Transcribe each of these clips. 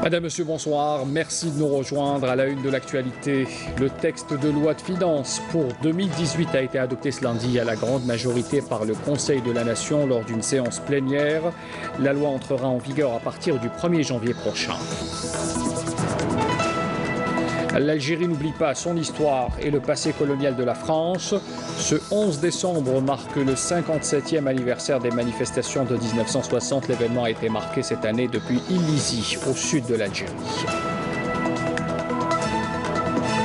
Madame, Monsieur, bonsoir. Merci de nous rejoindre à la une de l'actualité. Le texte de loi de finances pour 2018 a été adopté ce lundi à la grande majorité par le Conseil de la Nation lors d'une séance plénière. La loi entrera en vigueur à partir du 1er janvier prochain. L'Algérie n'oublie pas son histoire et le passé colonial de la France. Ce 11 décembre marque le 57e anniversaire des manifestations de 1960. L'événement a été marqué cette année depuis Illizi, au sud de l'Algérie.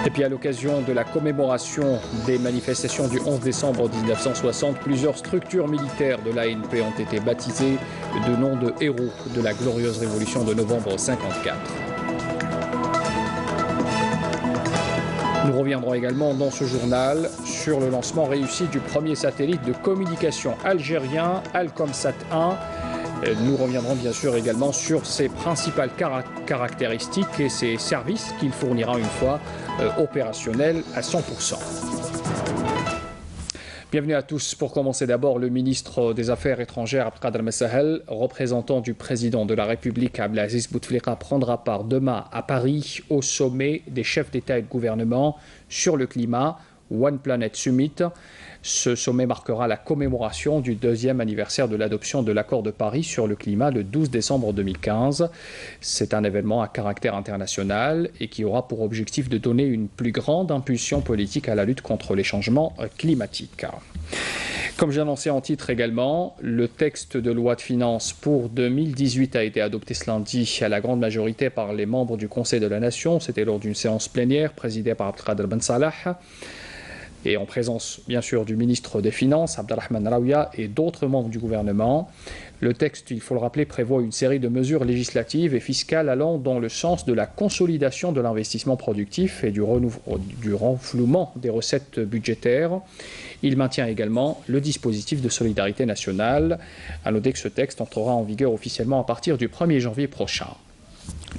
Et puis à l'occasion de la commémoration des manifestations du 11 décembre 1960, plusieurs structures militaires de l'ANP ont été baptisées de noms de héros de la glorieuse révolution de novembre 1954. Nous reviendrons également dans ce journal sur le lancement réussi du premier satellite de communication algérien, Alcomsat 1. Nous reviendrons bien sûr également sur ses principales caractéristiques et ses services qu'il fournira une fois opérationnel à 100%. Bienvenue à tous. Pour commencer d'abord, le ministre des Affaires étrangères Abdelkader Messahel, représentant du président de la République Abdelaziz Bouteflika, prendra part demain à Paris au sommet des chefs d'État et de gouvernement sur le climat, One Planet Summit. Ce sommet marquera la commémoration du 2e anniversaire de l'adoption de l'accord de Paris sur le climat le 12 décembre 2015. C'est un événement à caractère international et qui aura pour objectif de donner une plus grande impulsion politique à la lutte contre les changements climatiques. Comme j'ai annoncé en titre également, le texte de loi de finances pour 2018 a été adopté ce lundi à la grande majorité par les membres du Conseil de la Nation. C'était lors d'une séance plénière présidée par Abdelkader Ben Salah et en présence bien sûr du ministre des Finances, Abdelrahman Raouia, et d'autres membres du gouvernement. Le texte, il faut le rappeler, prévoit une série de mesures législatives et fiscales allant dans le sens de la consolidation de l'investissement productif et du renflouement des recettes budgétaires. Il maintient également le dispositif de solidarité nationale. À noter que ce texte entrera en vigueur officiellement à partir du 1er janvier prochain.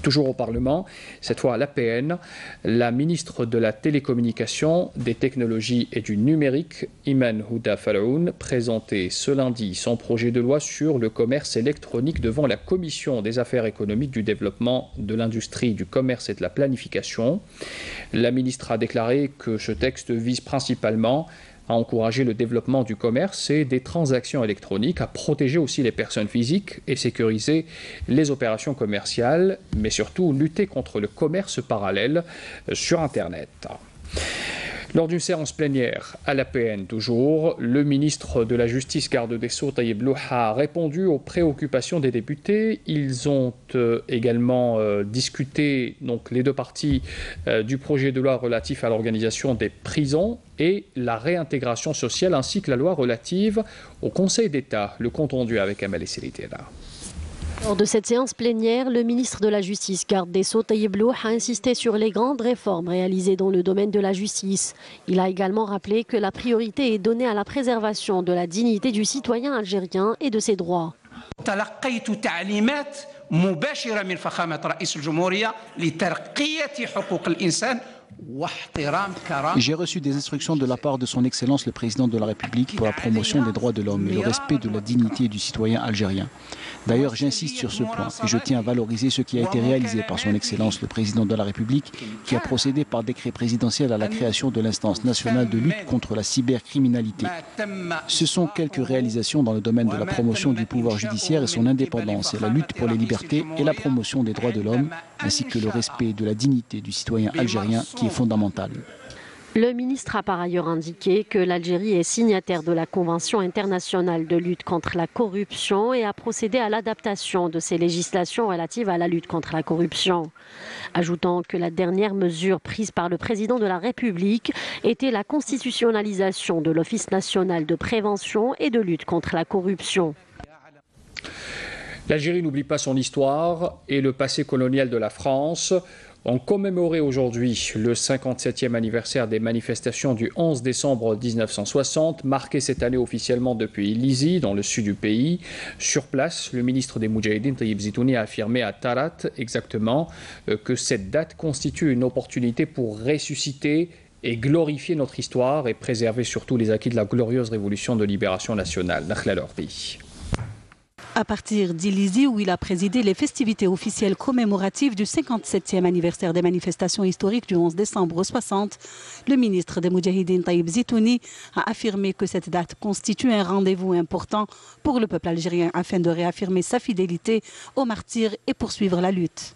Toujours au Parlement, cette fois à l'APN, la ministre de la Télécommunication, des Technologies et du Numérique, Iman Houda Faraoun, présentait ce lundi son projet de loi sur le commerce électronique devant la Commission des affaires économiques, du développement, de l'industrie, du commerce et de la planification. La ministre a déclaré que ce texte vise principalement à encourager le développement du commerce et des transactions électroniques, à protéger aussi les personnes physiques et sécuriser les opérations commerciales, mais surtout lutter contre le commerce parallèle sur Internet. Lors d'une séance plénière à l'APN toujours, le ministre de la Justice, garde des Sceaux, Taïeb Louha, a répondu aux préoccupations des députés. Ils ont également discuté, donc les deux parties, du projet de loi relatif à l'organisation des prisons et la réintégration sociale, ainsi que la loi relative au Conseil d'État. Le compte rendu avec Amal Esselitera. Lors de cette séance plénière, le ministre de la Justice, garde des Sceaux, Taïeb Louha, a insisté sur les grandes réformes réalisées dans le domaine de la justice. Il a également rappelé que la priorité est donnée à la préservation de la dignité du citoyen algérien et de ses droits. J'ai reçu des instructions de la part de son Excellence le Président de la République pour la promotion des droits de l'homme et le respect de la dignité du citoyen algérien. D'ailleurs, j'insiste sur ce point et je tiens à valoriser ce qui a été réalisé par son Excellence le Président de la République, qui a procédé par décret présidentiel à la création de l'instance nationale de lutte contre la cybercriminalité. Ce sont quelques réalisations dans le domaine de la promotion du pouvoir judiciaire et son indépendance, et la lutte pour les libertés et la promotion des droits de l'homme, ainsi que le respect de la dignité du citoyen algérien qui est fondamental. Le ministre a par ailleurs indiqué que l'Algérie est signataire de la Convention internationale de lutte contre la corruption et a procédé à l'adaptation de ses législations relatives à la lutte contre la corruption. Ajoutant que la dernière mesure prise par le président de la République était la constitutionnalisation de l'Office national de prévention et de lutte contre la corruption. L'Algérie n'oublie pas son histoire et le passé colonial de la France. On commémorait aujourd'hui le 57e anniversaire des manifestations du 11 décembre 1960, marqué cette année officiellement depuis Illizi, dans le sud du pays. Sur place, le ministre des Moudjahidines, Taïeb Zitouni, a affirmé à Tarat exactement que cette date constitue une opportunité pour ressusciter et glorifier notre histoire et préserver surtout les acquis de la glorieuse révolution de libération nationale. À partir d'Ilizi, où il a présidé les festivités officielles commémoratives du 57e anniversaire des manifestations historiques du 11 décembre 60, le ministre des Moudjahidines Taïb Zitouni a affirmé que cette date constitue un rendez-vous important pour le peuple algérien afin de réaffirmer sa fidélité aux martyrs et poursuivre la lutte.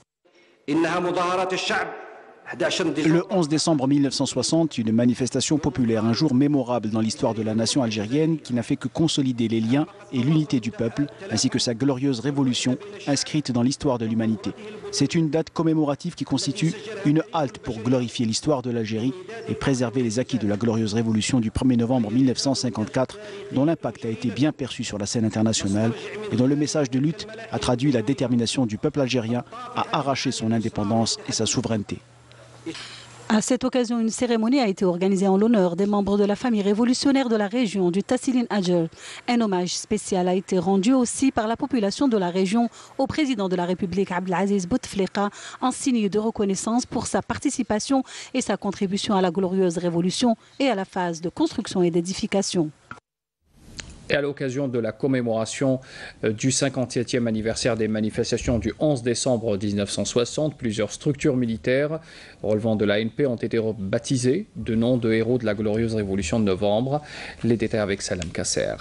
Le 11 décembre 1960, une manifestation populaire, un jour mémorable dans l'histoire de la nation algérienne qui n'a fait que consolider les liens et l'unité du peuple, ainsi que sa glorieuse révolution inscrite dans l'histoire de l'humanité. C'est une date commémorative qui constitue une halte pour glorifier l'histoire de l'Algérie et préserver les acquis de la glorieuse révolution du 1er novembre 1954, dont l'impact a été bien perçu sur la scène internationale et dont le message de lutte a traduit la détermination du peuple algérien à arracher son indépendance et sa souveraineté. À cette occasion, une cérémonie a été organisée en l'honneur des membres de la famille révolutionnaire de la région du Tassilin Adjer. Un hommage spécial a été rendu aussi par la population de la région au président de la République Abdelaziz Bouteflika en signe de reconnaissance pour sa participation et sa contribution à la glorieuse révolution et à la phase de construction et d'édification. Et à l'occasion de la commémoration du 57e anniversaire des manifestations du 11 décembre 1960, plusieurs structures militaires relevant de l'ANP ont été rebaptisées de noms de héros de la glorieuse révolution de novembre. Les détails avec Salam Kasser.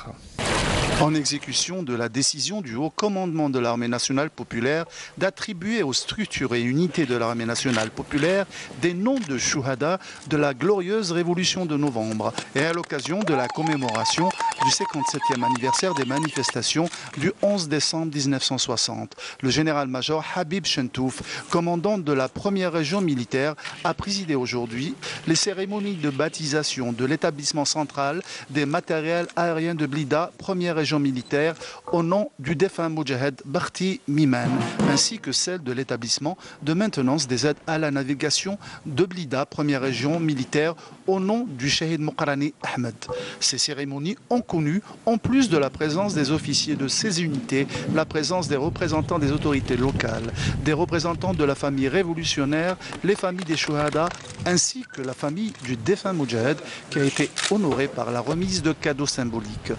En exécution de la décision du haut commandement de l'armée nationale populaire d'attribuer aux structures et unités de l'armée nationale populaire des noms de chouhada de la glorieuse révolution de novembre et à l'occasion de la commémoration du 57e anniversaire des manifestations du 11 décembre 1960. Le général-major Habib Chentouf, commandant de la première région militaire, a présidé aujourd'hui les cérémonies de baptisation de l'établissement central des matériels aériens de Blida, première région militaire, au nom du défunt Moudjahed Barti Miman, ainsi que celle de l'établissement de maintenance des aides à la navigation de Blida, première région militaire, au nom du Shahid Moukarani Ahmed. Ces cérémonies ont connu, en plus de la présence des officiers de ces unités, la présence des représentants des autorités locales, des représentants de la famille révolutionnaire, les familles des chouhada, ainsi que la famille du défunt Moudjahed qui a été honorée par la remise de cadeaux symboliques.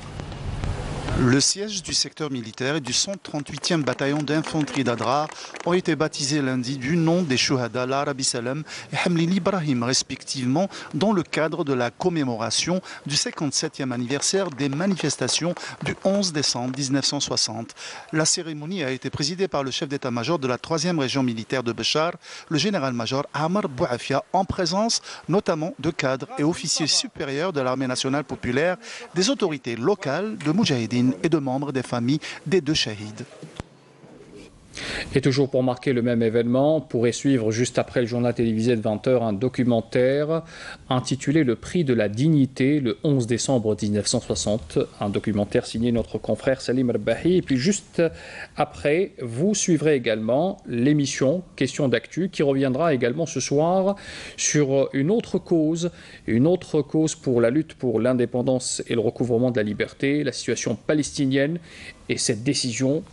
Le siège du secteur militaire et du 138e bataillon d'infanterie d'Adrar ont été baptisés lundi du nom des chouhada l'Arabi Salam et Hamlili Ibrahim respectivement dans le cadre de la commémoration du 57e anniversaire des manifestations du 11 décembre 1960. La cérémonie a été présidée par le chef d'état-major de la 3e région militaire de Béchar, le général-major Amar Bouafia, en présence notamment de cadres et officiers supérieurs de l'armée nationale populaire, des autorités locales de Moudjahidines et de membres des familles des deux shahids. Et toujours pour marquer le même événement, on pourrait suivre juste après le journal télévisé de 20h un documentaire intitulé Le prix de la dignité, le 11 décembre 1960, un documentaire signé notre confrère Salim Rabbahi. Et puis juste après, vous suivrez également l'émission Question d'actu qui reviendra également ce soir sur une autre cause pour la lutte pour l'indépendance et le recouvrement de la liberté, la situation palestinienne et cette décision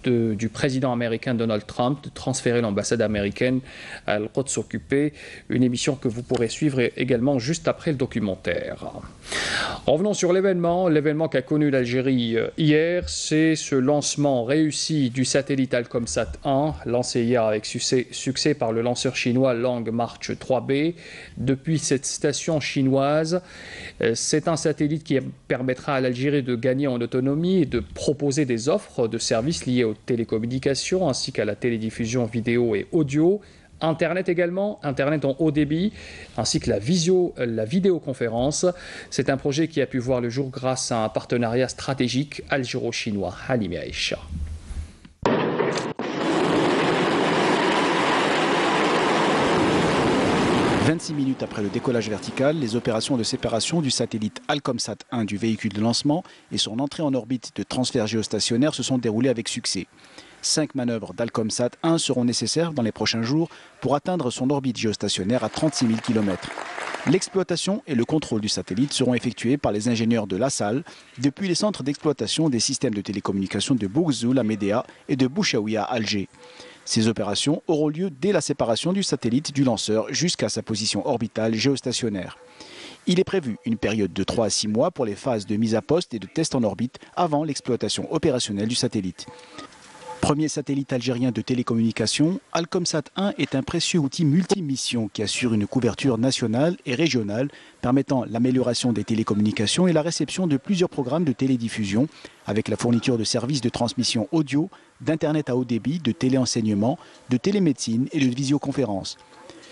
du président américain Donald Trump de transférer l'ambassade américaine à Al-Quds occupée, une émission que vous pourrez suivre également juste après le documentaire. Revenons sur l'événement qu'a connu l'Algérie hier, c'est ce lancement réussi du satellite Alcomsat 1, lancé hier avec succès par le lanceur chinois Long March 3B. Depuis cette station chinoise, c'est un satellite qui permettra à l'Algérie de gagner en autonomie et de proposer des offres de services liés aux télécommunications ainsi qu'à la télédiffusion vidéo et audio, Internet également, Internet en haut débit, ainsi que la vidéoconférence. C'est un projet qui a pu voir le jour grâce à un partenariat stratégique algéro-chinois. Halimi Aïcha. 26 minutes après le décollage vertical, les opérations de séparation du satellite Alcomsat 1 du véhicule de lancement et son entrée en orbite de transfert géostationnaire se sont déroulées avec succès. 5 manœuvres d'Alcomsat 1 seront nécessaires dans les prochains jours pour atteindre son orbite géostationnaire à 36 000 km. L'exploitation et le contrôle du satellite seront effectués par les ingénieurs de LaSalle depuis les centres d'exploitation des systèmes de télécommunications de Bourgzoul à Médéa et de Bouchaoui à Alger. Ces opérations auront lieu dès la séparation du satellite du lanceur jusqu'à sa position orbitale géostationnaire. Il est prévu une période de 3 à 6 mois pour les phases de mise à poste et de test en orbite avant l'exploitation opérationnelle du satellite. Premier satellite algérien de télécommunications, Alcomsat 1 est un précieux outil multimission qui assure une couverture nationale et régionale permettant l'amélioration des télécommunications et la réception de plusieurs programmes de télédiffusion avec la fourniture de services de transmission audio, d'internet à haut débit, de téléenseignement, de télémédecine et de visioconférence.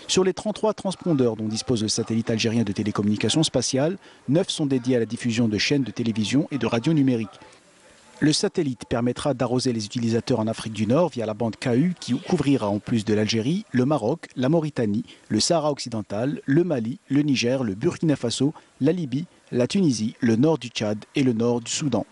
Sur les 33 transpondeurs dont dispose le satellite algérien de télécommunications spatiales, 9 sont dédiés à la diffusion de chaînes de télévision et de radio numérique. Le satellite permettra d'arroser les utilisateurs en Afrique du Nord via la bande KU qui couvrira en plus de l'Algérie, le Maroc, la Mauritanie, le Sahara occidental, le Mali, le Niger, le Burkina Faso, la Libye, la Tunisie, le nord du Tchad et le nord du Soudan.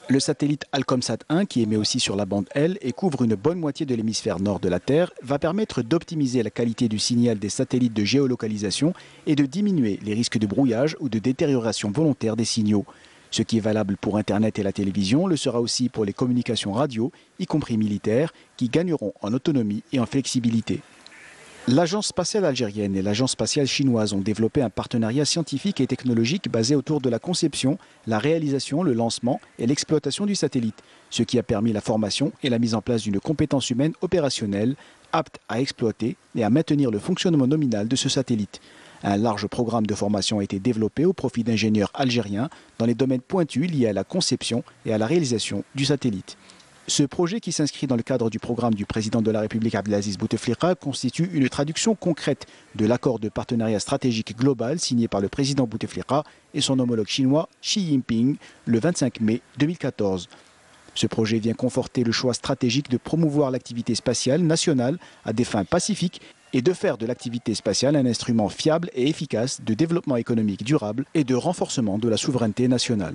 Le satellite Alcomsat 1, qui émet aussi sur la bande L et couvre une bonne moitié de l'hémisphère nord de la Terre, va permettre d'optimiser la qualité du signal des satellites de géolocalisation et de diminuer les risques de brouillage ou de détérioration volontaire des signaux. Ce qui est valable pour Internet et la télévision le sera aussi pour les communications radio, y compris militaires, qui gagneront en autonomie et en flexibilité. L'Agence spatiale algérienne et l'Agence spatiale chinoise ont développé un partenariat scientifique et technologique basé autour de la conception, la réalisation, le lancement et l'exploitation du satellite, ce qui a permis la formation et la mise en place d'une compétence humaine opérationnelle apte à exploiter et à maintenir le fonctionnement nominal de ce satellite. Un large programme de formation a été développé au profit d'ingénieurs algériens dans les domaines pointus liés à la conception et à la réalisation du satellite. Ce projet, qui s'inscrit dans le cadre du programme du président de la République Abdelaziz Bouteflika, constitue une traduction concrète de l'accord de partenariat stratégique global signé par le président Bouteflika et son homologue chinois Xi Jinping le 25 mai 2014. Ce projet vient conforter le choix stratégique de promouvoir l'activité spatiale nationale à des fins pacifiques et de faire de l'activité spatiale un instrument fiable et efficace de développement économique durable et de renforcement de la souveraineté nationale.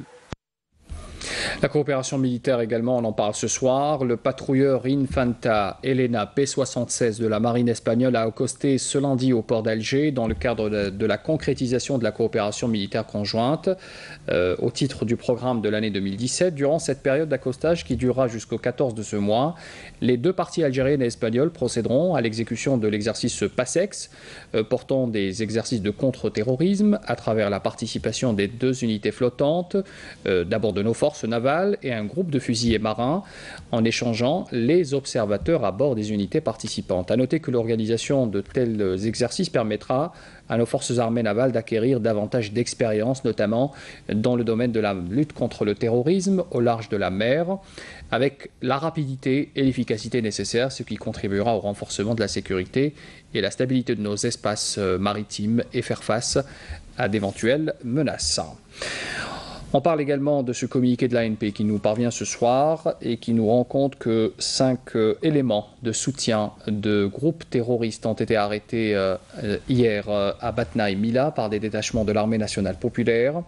La coopération militaire également, on en parle ce soir. Le patrouilleur Infanta Elena P-76 de la marine espagnole a accosté ce lundi au port d'Alger dans le cadre de la concrétisation de la coopération militaire conjointe au titre du programme de l'année 2017. Durant cette période d'accostage qui durera jusqu'au 14 de ce mois, les deux parties algériennes et espagnoles procéderont à l'exécution de l'exercice PASEX portant des exercices de contre-terrorisme à travers la participation des deux unités flottantes, d'abord de nos forces navales et un groupe de fusiliers marins en échangeant les observateurs à bord des unités participantes. À noter que l'organisation de tels exercices permettra à nos forces armées navales d'acquérir davantage d'expérience, notamment dans le domaine de la lutte contre le terrorisme au large de la mer, avec la rapidité et l'efficacité nécessaires, ce qui contribuera au renforcement de la sécurité et la stabilité de nos espaces maritimes et faire face à d'éventuelles menaces. On parle également de ce communiqué de l'ANP qui nous parvient ce soir et qui nous rend compte que 5 éléments de soutien de groupes terroristes ont été arrêtés hier à Batna et Mila par des détachements de l'armée nationale populaire.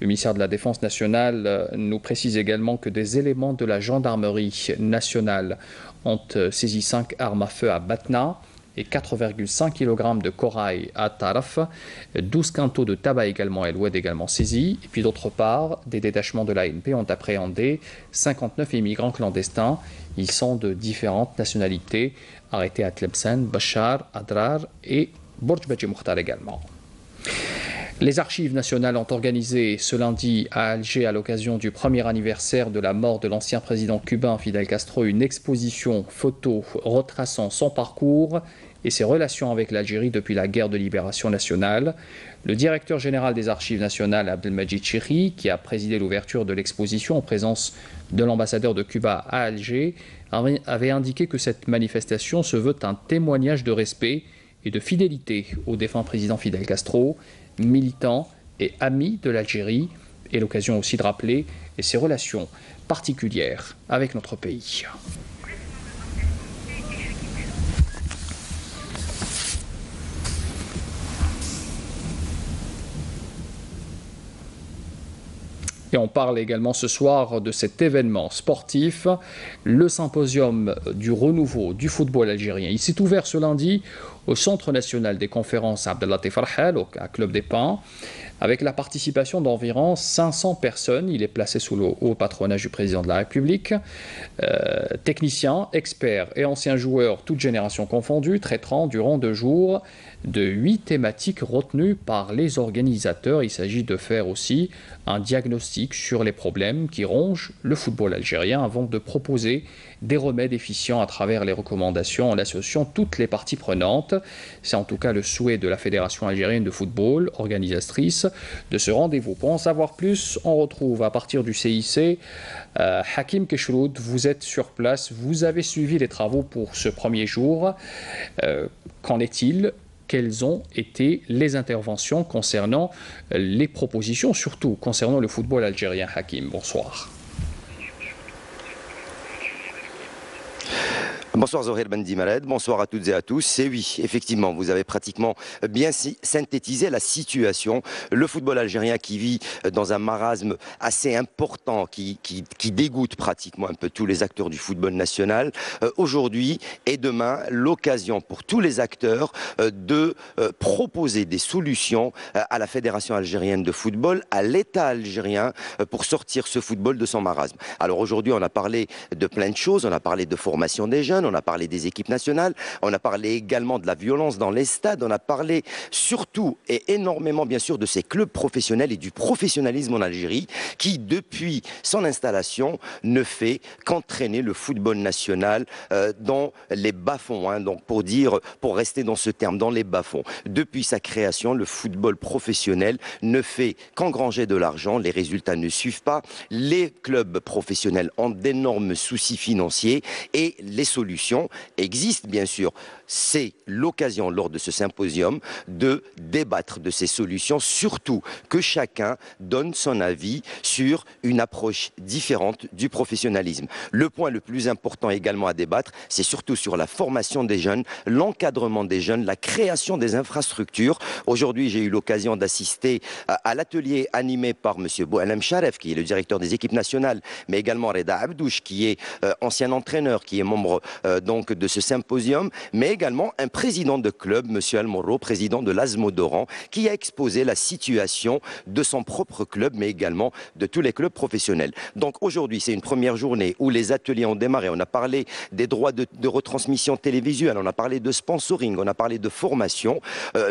Le ministère de la Défense nationale nous précise également que des éléments de la gendarmerie nationale ont saisi 5 armes à feu à Batna et 4,5 kg de corail à Taraf, 12 quintaux de tabac également El Oued également saisis. Et puis d'autre part, des détachements de l'ANP ont appréhendé 59 immigrants clandestins. Ils sont de différentes nationalités, arrêtés à Tlemcen, Bachar, Adrar et Borj Badji Mokhtar également. Les archives nationales ont organisé ce lundi à Alger, à l'occasion du premier anniversaire de la mort de l'ancien président cubain Fidel Castro, une exposition photo retraçant son parcours et ses relations avec l'Algérie depuis la guerre de libération nationale. Le directeur général des archives nationales, Abdelmajid Chiri, qui a présidé l'ouverture de l'exposition en présence de l'ambassadeur de Cuba à Alger, avait indiqué que cette manifestation se veut un témoignage de respect et de fidélité au défunt président Fidel Castro, militant et ami de l'Algérie, et l'occasion aussi de rappeler ses relations particulières avec notre pays. Et on parle également ce soir de cet événement sportif, le symposium du renouveau du football algérien. Il s'est ouvert ce lundi au Centre national des conférences Abdellatif Farhel, à Club des Pins. avec la participation d'environ 500 personnes. Il est placé sous le haut patronage du président de la République. Techniciens, experts et anciens joueurs, toutes générations confondues, traiteront durant 2 jours de 8 thématiques retenues par les organisateurs. Il s'agit de faire aussi un diagnostic sur les problèmes qui rongent le football algérien avant de proposer des remèdes efficients à travers les recommandations en associant toutes les parties prenantes. C'est en tout cas le souhait de la Fédération algérienne de football, organisatrice de ce rendez-vous. Pour en savoir plus, on retrouve à partir du CIC Hakim Keshroud. Vous êtes sur place, vous avez suivi les travaux pour ce premier jour. Qu'en est-il ? Quelles ont été les interventions concernant les propositions, surtout concernant le football algérien? Hakim, bonsoir. Bonsoir Zohir Bendimaled, bonsoir à toutes et à tous. Et oui, effectivement, vous avez pratiquement bien synthétisé la situation. Le football algérien qui vit dans un marasme assez important, qui dégoûte pratiquement un peu tous les acteurs du football national. Aujourd'hui et demain, l'occasion pour tous les acteurs de proposer des solutions à la Fédération algérienne de football, à l'État algérien, pour sortir ce football de son marasme. Alors aujourd'hui, on a parlé de plein de choses, on a parlé de formation des jeunes, on a parlé des équipes nationales, on a parlé également de la violence dans les stades, on a parlé surtout et énormément bien sûr de ces clubs professionnels et du professionnalisme en Algérie qui depuis son installation ne fait qu'entraîner le football national dans les bas-fonds, hein, donc pour rester dans ce terme, dans les bas-fonds. Depuis sa création, le football professionnel ne fait qu'engranger de l'argent, les résultats ne suivent pas, les clubs professionnels ont d'énormes soucis financiers et les solutions existent bien sûr. C'est l'occasion lors de ce symposium de débattre de ces solutions, surtout que chacun donne son avis sur une approche différente du professionnalisme. Le point le plus important également à débattre, c'est surtout sur la formation des jeunes, l'encadrement des jeunes, la création des infrastructures. Aujourd'hui, j'ai eu l'occasion d'assister à l'atelier animé par M. Boualem Sharef, qui est le directeur des équipes nationales, mais également Reda Abdouche, qui est ancien entraîneur, qui est membre donc de ce symposium, mais également un président de club, M. Al-Morro, président de l'Azmo d'Oran, qui a exposé la situation de son propre club, mais également de tous les clubs professionnels. Donc aujourd'hui, c'est une première journée où les ateliers ont démarré. On a parlé des droits de retransmission télévisuelle, on a parlé de sponsoring, on a parlé de formation.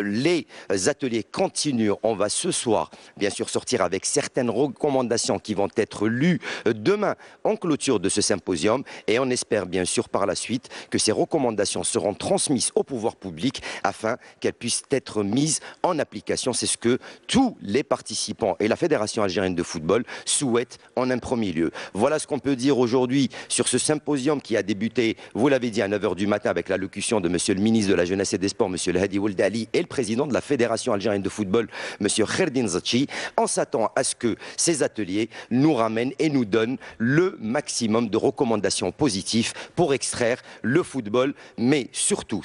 Les ateliers continuent. On va ce soir, bien sûr, sortir avec certaines recommandations qui vont être lues demain en clôture de ce symposium et on espère bien sûr par la suite que ces recommandations seront transmises au pouvoir public afin qu'elles puissent être mises en application. C'est ce que tous les participants et la Fédération algérienne de football souhaitent en un premier lieu. Voilà ce qu'on peut dire aujourd'hui sur ce symposium qui a débuté, vous l'avez dit, à 9h du matin avec l'allocution de monsieur le ministre de la Jeunesse et des Sports, monsieur El Hadi Ould Ali, et le président de la Fédération algérienne de football, monsieur Kherdin Zachi. On s'attend à ce que ces ateliers nous ramènent et nous donnent le maximum de recommandations positives pour extraire le football, mais surtout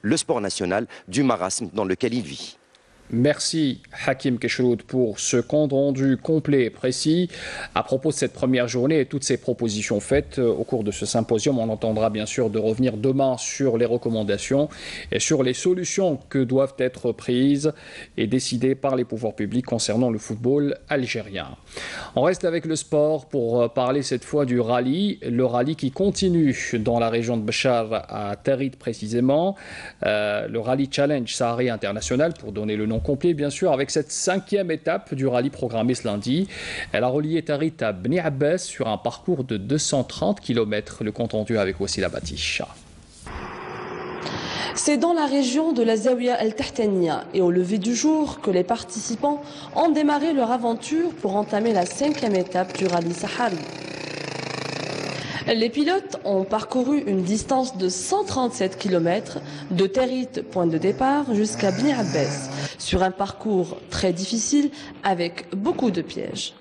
le sport national du marasme dans lequel il vit. Merci Hakim Keshroud pour ce compte rendu complet et précis à propos de cette première journée et toutes ces propositions faites au cours de ce symposium. On entendra bien sûr de revenir demain sur les recommandations et sur les solutions que doivent être prises et décidées par les pouvoirs publics concernant le football algérien. On reste avec le sport pour parler cette fois du rallye. Le rallye qui continue dans la région de Béchar à Tarit précisément. Le rallye Challenge Sahari International pour donner le nom complet bien sûr avec cette 5e étape du rallye programmée ce lundi. Elle a relié Tarit à Bni Abbas sur un parcours de 230 km. Le compte rendu avec Wassila Batish. C'est dans la région de la Zaouia El-Tahtania et au lever du jour que les participants ont démarré leur aventure pour entamer la 5e étape du rallye Sahari. Les pilotes ont parcouru une distance de 137 km de Tarit, point de départ, jusqu'à Bni Abbas, sur un parcours très difficile avec beaucoup de pièges.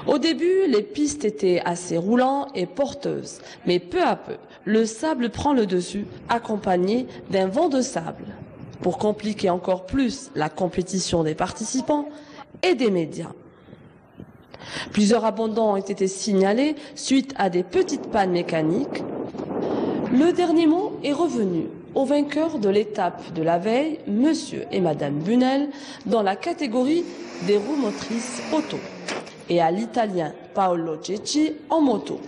Au début, les pistes étaient assez roulantes et porteuses, mais peu à peu, le sable prend le dessus, accompagné d'un vent de sable. Pour compliquer encore plus la compétition des participants et des médias. Plusieurs abandons ont été signalés suite à des petites pannes mécaniques. Le dernier mot est revenu au vainqueur de l'étape de la veille, Monsieur et Madame Bunel, dans la catégorie des roues motrices auto, et à l'Italien Paolo Cecchi en moto.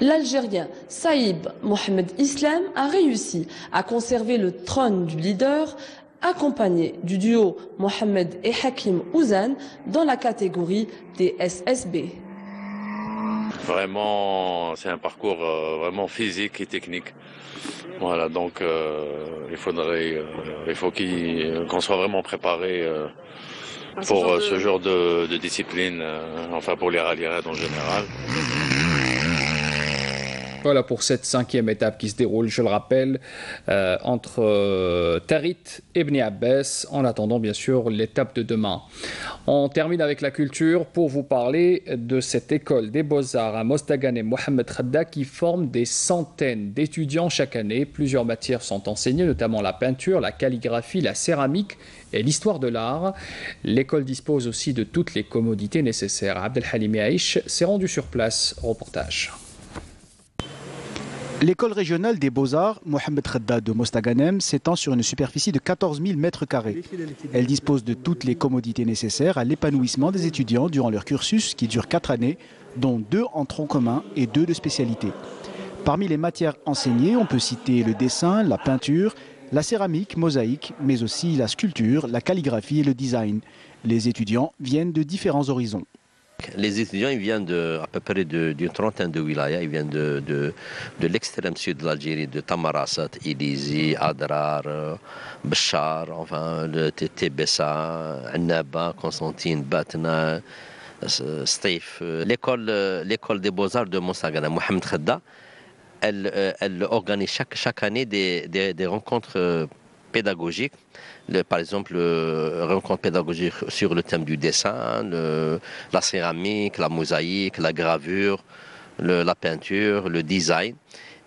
L'Algérien Saïb Mohamed Islam a réussi à conserver le trône du leader, accompagné du duo Mohamed et Hakim Ouzan dans la catégorie des SSB. Vraiment, c'est un parcours vraiment physique et technique. Voilà, donc il faut qu'on soit vraiment préparé pour ce genre de discipline, enfin pour les rallye-raids en général. Voilà pour cette 5e étape qui se déroule, je le rappelle, entre Tarit et Bni Abbas, en attendant bien sûr l'étape de demain. On termine avec la culture pour vous parler de cette école des beaux-arts à Mostaganem Mohamed Khadda qui forme des centaines d'étudiants chaque année. Plusieurs matières sont enseignées, notamment la peinture, la calligraphie, la céramique et l'histoire de l'art. L'école dispose aussi de toutes les commodités nécessaires. Abdelhalim Aïch s'est rendu sur place. Reportage. L'école régionale des beaux-arts Mohamed Khadda de Mostaganem s'étend sur une superficie de 14 000 mètres carrés. Elle dispose de toutes les commodités nécessaires à l'épanouissement des étudiants durant leur cursus qui dure 4 années, dont 2 en tronc commun et 2 de spécialité. Parmi les matières enseignées, on peut citer le dessin, la peinture, la céramique, mosaïque, mais aussi la sculpture, la calligraphie et le design. Les étudiants viennent de différents horizons. Les étudiants ils viennent à peu près d'une trentaine de wilayas. Ils viennent de l'extrême sud de l'Algérie, de Tamarasat, Ilizi, Adrar, Bachar, enfin, Tébessa, Annaba, Constantine, Batna, Stif. L'école des beaux-arts de Mostaganem, Mohamed Khadda, elle organise chaque année des rencontres pédagogiques. Par exemple, rencontre pédagogique sur le thème du dessin, la céramique, la mosaïque, la gravure, la peinture, le design.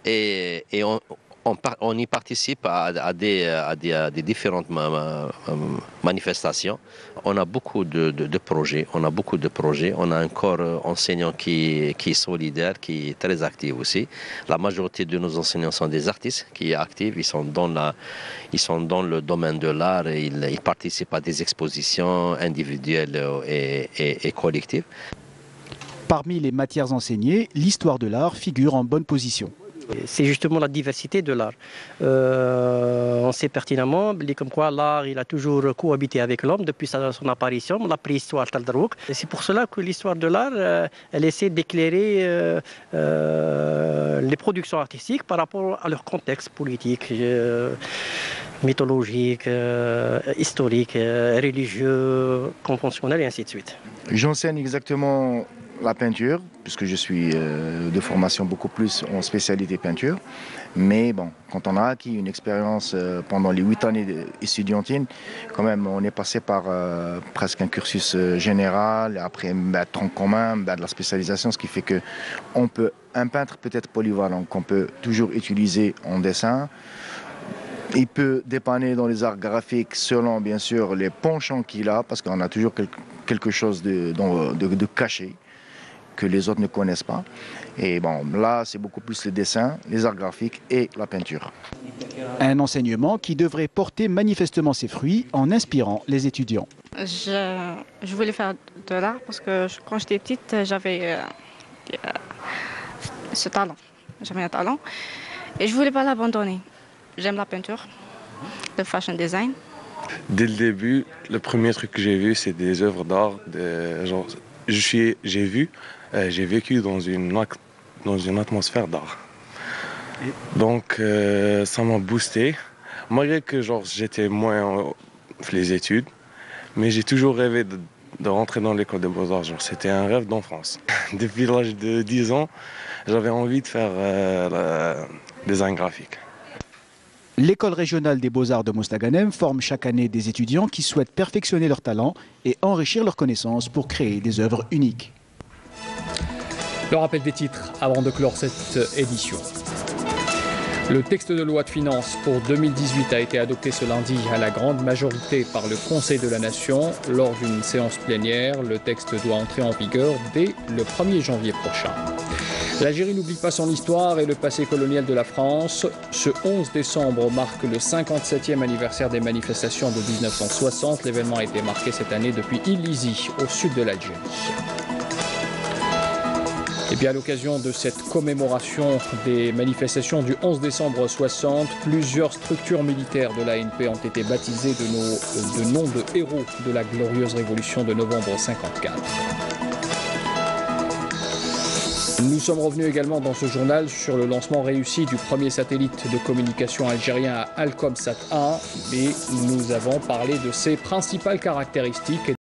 Et on y participe à des différentes manifestations. On a beaucoup de projets. On a un corps enseignant qui est solidaire, qui est très actif aussi. La majorité de nos enseignants sont des artistes qui sont actifs. Ils sont dans le domaine de l'art et ils participent à des expositions individuelles et collectives. Parmi les matières enseignées, l'histoire de l'art figure en bonne position. C'est justement la diversité de l'art. On sait pertinemment comme quoi l'art il a toujours cohabité avec l'homme depuis son apparition, la préhistoire Taldarouk. C'est pour cela que l'histoire de l'art, elle essaie d'éclairer les productions artistiques par rapport à leur contexte politique, mythologique, historique, religieux, conventionnel et ainsi de suite. J'enseigne exactement la peinture, puisque je suis de formation beaucoup plus en spécialité peinture. Mais bon, quand on a acquis une expérience pendant les 8 années estudiantines, quand même, on est passé par presque un cursus général, après tronc commun, de la spécialisation, ce qui fait que un peintre peut être polyvalent, qu'on peut toujours utiliser en dessin. Il peut dépanner dans les arts graphiques selon, bien sûr, les penchants qu'il a, parce qu'on a toujours quelque chose de caché que les autres ne connaissent pas. Et bon, là, c'est beaucoup plus le dessin, les arts graphiques et la peinture. Un enseignement qui devrait porter manifestement ses fruits en inspirant les étudiants. Je voulais faire de l'art parce que quand j'étais petite, j'avais ce talent. J'avais un talent et je ne voulais pas l'abandonner. J'aime la peinture, le fashion design. Dès le début, le premier truc que j'ai vu, c'est des œuvres d'art. J'ai vécu dans une atmosphère d'art. Donc ça m'a boosté. Malgré que j'étais moins les études, mais j'ai toujours rêvé de rentrer dans l'école des beaux-arts. C'était un rêve d'enfance. Depuis l'âge de 10 ans, j'avais envie de faire design graphique. L'école régionale des beaux-arts de Mostaganem forme chaque année des étudiants qui souhaitent perfectionner leur talent et enrichir leurs connaissances pour créer des œuvres uniques. Le rappel des titres avant de clore cette édition. Le texte de loi de finances pour 2018 a été adopté ce lundi à la grande majorité par le Conseil de la Nation. Lors d'une séance plénière, le texte doit entrer en vigueur dès le 1er janvier prochain. L'Algérie n'oublie pas son histoire et le passé colonial de la France. Ce 11 décembre marque le 57e anniversaire des manifestations de 1960. L'événement a été marqué cette année depuis Illizi, au sud de l'Algérie. Et bien à l'occasion de cette commémoration des manifestations du 11 décembre 60, plusieurs structures militaires de l'ANP ont été baptisées de noms de héros de la glorieuse révolution de novembre 54. Nous sommes revenus également dans ce journal sur le lancement réussi du premier satellite de communication algérien à Alcomsat 1 et nous avons parlé de ses principales caractéristiques.